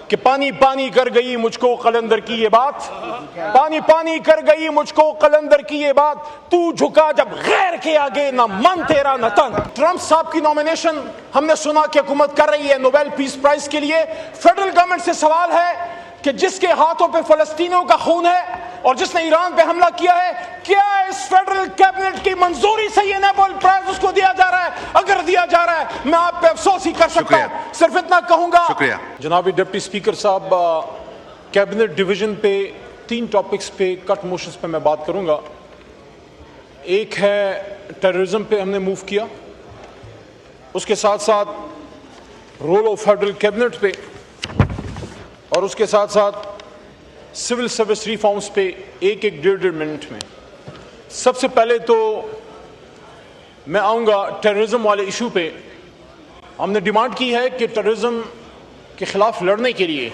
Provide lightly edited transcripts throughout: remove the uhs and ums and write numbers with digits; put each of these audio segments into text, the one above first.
کہ پانی پانی کر گئی مجھ کو قلندر کی یہ بات، پانی پانی کر گئی مجھ کو قلندر کی یہ بات، تو جھکا جب غیر کے آگے نہ من تیرا نہ تن۔ ٹرمپ صاحب کی نومینیشن ہم نے سنا کہ حکومت کر رہی ہے نوبیل پیس پرائز کے لیے۔ فیڈرل گورنمنٹ سے سوال ہے کہ جس کے ہاتھوں پہ فلسطینیوں کا خون ہے اور جس نے ایران پہ حملہ کیا ہے، کیا اس فیڈرل کیبنٹ کی منظوری سے یہ نوبیل پرائز اس کو دیا جا رہا ہے؟ اگر دیا جا رہا ہے میں آپ پہ افسوس ہی کر سکتا ہوں، صرف اتنا کہوں گا۔ جناب ڈپٹی اسپیکر صاحب، کیبنٹ ڈویژن پہ 3 ٹاپکس پہ کٹ موشنز پہ میں بات کروں گا۔ ایک ہے ٹیررزم پہ ہم نے موو کیا، اس کے ساتھ ساتھ رول آف فیڈرل کیبنٹ پہ، اور اس کے ساتھ ساتھ سول سروس ریفارمز پہ ایک 1.5 منٹ میں۔ سب سے پہلے تو میں آؤں گا ٹیررزم والے ایشو پہ۔ ہم نے ڈیمانڈ کی ہے کہ ٹیررزم کے خلاف لڑنے کے لیے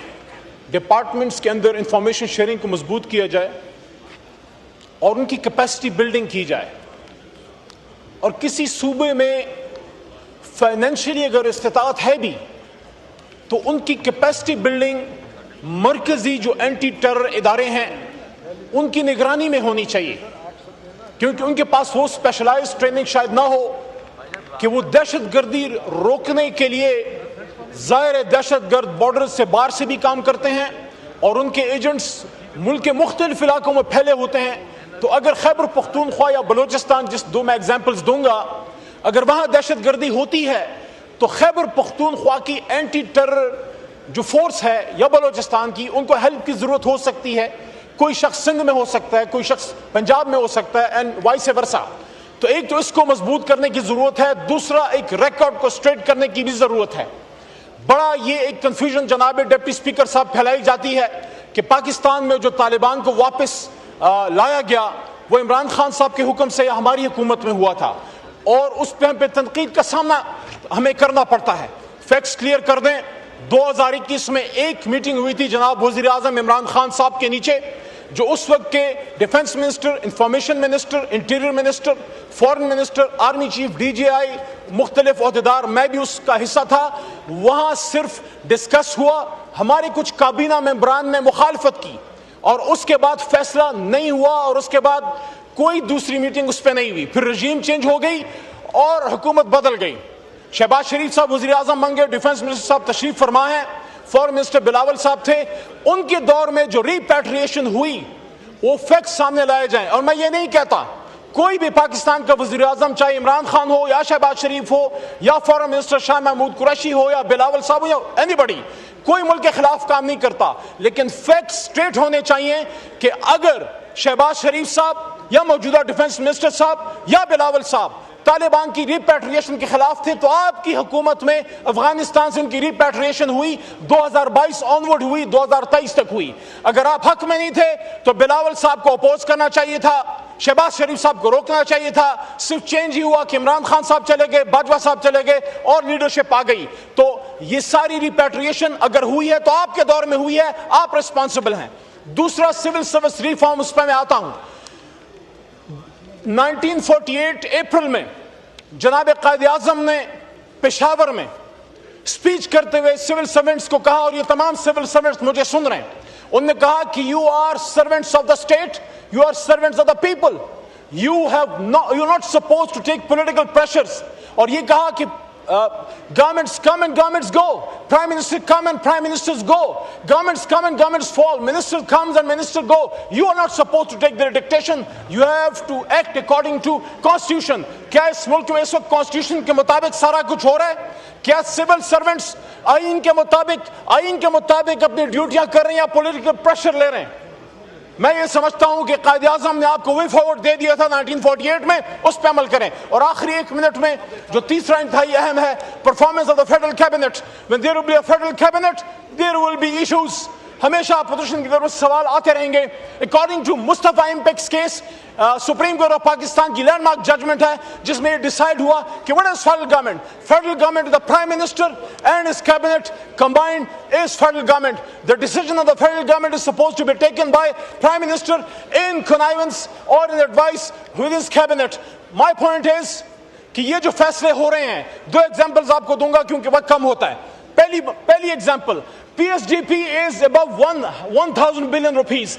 ڈپارٹمنٹس کے اندر انفارمیشن شیئرنگ کو مضبوط کیا جائے اور ان کی کیپیسٹی بلڈنگ کی جائے، اور کسی صوبے میں فائنینشلی اگر استطاعت ہے بھی تو ان کی کیپیسٹی بلڈنگ مرکزی جو اینٹی ٹیرر ادارے ہیں ان کی نگرانی میں ہونی چاہیے، کیونکہ ان کے پاس وہ اسپیشلائز ٹریننگ شاید نہ ہو کہ وہ دہشت گردی روکنے کے لیے ظاہر دہشت گرد بارڈر سے باہر سے بھی کام کرتے ہیں اور ان کے ایجنٹس ملک کے مختلف علاقوں میں پھیلے ہوتے ہیں۔ تو اگر خیبر پختونخوا یا بلوچستان، جس 2 میں ایگزامپلز دوں گا، اگر وہاں دہشت گردی ہوتی ہے تو خیبر پختونخوا کی اینٹی ٹیرر جو فورس ہے یا بلوچستان کی، ان کو ہیلپ کی ضرورت ہو سکتی ہے۔ کوئی شخص سندھ میں ہو سکتا ہے، کوئی شخص پنجاب میں ہو سکتا ہے، اینڈ وائس ورسا۔ تو ایک تو اس کو مضبوط کرنے کی ضرورت ہے، دوسرا ایک ریکارڈ کو اسٹریٹ کرنے کی بھی ضرورت ہے۔ بڑا یہ ایک کنفیوژن جناب ڈپٹی اسپیکر صاحب پھیلائی جاتی ہے کہ پاکستان میں جو طالبان کو واپس لایا گیا وہ عمران خان صاحب کے حکم سے یا ہماری حکومت میں ہوا تھا، اور اس پہ ہم پہ تنقید کا سامنا ہمیں کرنا پڑتا ہے۔ فیکٹس کلیئر کر دیں، 2021 میں ایک میٹنگ ہوئی تھی جناب وزیر اعظم عمران خان صاحب کے نیچے، جو اس وقت کے defence minister, information minister, interior minister, foreign minister, army chief, DGI، مختلف عہدیدار، میں بھی اس کا حصہ تھا۔ وہاں صرف ڈسکس ہوا، ہمارے کچھ کابینہ ممبران نے مخالفت کی اور اس کے بعد فیصلہ نہیں ہوا، اور اس کے بعد کوئی دوسری میٹنگ اس پہ نہیں ہوئی۔ پھر رجیم چینج ہو گئی اور حکومت بدل گئی۔ شہباز شریف صاحب وزیر اعظم بن گئے، ڈیفنس منسٹر صاحب تشریف فرما ہیں، فورن منسٹر بلاول صاحب تھے۔ ان کے دور میں جو ریپیٹریشن ہوئی وہ فیکٹس سامنے لائے جائیں، اور میں یہ نہیں کہتا کوئی بھی پاکستان کا وزیر اعظم، چاہے عمران خان ہو یا شہباز شریف ہو یا فورن منسٹر شاہ محمود قریشی ہو یا بلاول صاحب ہو یا اینی بڈی، کوئی ملک کے خلاف کام نہیں کرتا، لیکن فیکٹس اسٹریٹ ہونے چاہیے کہ اگر شہباز شریف صاحب یا موجودہ ڈیفنس منسٹر صاحب یا بلاول صاحب طالبان کی ریپیٹریشن کے خلاف تھے تو آپ کی حکومت میں افغانستان سے ان کی ریپیٹریشن ہوئی، 2022 آنورڈ ہوئی، 2023 تک ہوئی۔ اگر آپ حق میں نہیں تھے تو بلاول صاحب کو اپوز کرنا چاہیے تھا، شہباز شریف صاحب کو روکنا چاہیے تھا۔ صرف چینج ہی ہوا کہ عمران خان صاحب چلے گئے، باجوہ صاحب چلے گئے اور لیڈرشپ آ گئی۔ تو یہ ساری ریپیٹریشن اگر ہوئی ہے تو آپ کے دور میں ہوئی ہے، آپ ریسپانسبل ہیں۔ دوسرا سول سروس ریفارم، اس پہ میں آتا ہوں۔ 1948 اپریل میں جناب قائد اعظم نے پشاور میں سپیچ کرتے ہوئے سول سرونٹس کو کہا، اور یہ تمام سول سرونٹس مجھے سن رہے ہیں، انہوں نے کہا کہ you are servants of the state, you are servants of the people, you are not suppose to take political pressures. اور یہ کہا کہ governments come and governments go, prime minister come and prime ministers go, governments come and governments fall, minister comes and minister go. You are not supposed to take their dictation, you have to act according to constitution. کیا اس ملک میں اس وقت constitution کے مطابق سارا کچھ ہو رہا ہے؟ کیا civil servants آئین کے مطابق اپنی ڈیوٹیاں کر رہے ہیں یا پولیٹیکل پریشر لے رہے ہیں؟ میں یہ سمجھتا ہوں کہ قائد اعظم نے آپ کو وے فارورڈ دے دیا تھا 1948 میں، اس پہ عمل کریں۔ اور آخری 1 منٹ میں جو تیسرا انتہائی اہم ہے، performance of the federal cabinet. when there will be a federal cabinet there will be issues۔ ہمیشہ اپوزیشن کی طرف سے سوال آتے رہیں گے۔ According to Mustafa Impex case, supreme court of Pakistan کی لینڈ مارک ججمنٹ ہے جس میں یہ ڈیسائیڈ ہوا کہ what is federal government؟ Federal government, the prime minister and his cabinet combined is federal government. The decision of the federal government is supposed to be taken by prime minister in connivance or in advice with his cabinet. My point is کہ یہ جو فیصلے ہو رہے ہیں، 2 examples آپ کو دوں گا کیونکہ وقت کم ہوتا ہے۔ پہلی example, PSGP is above 1,000 billion rupees.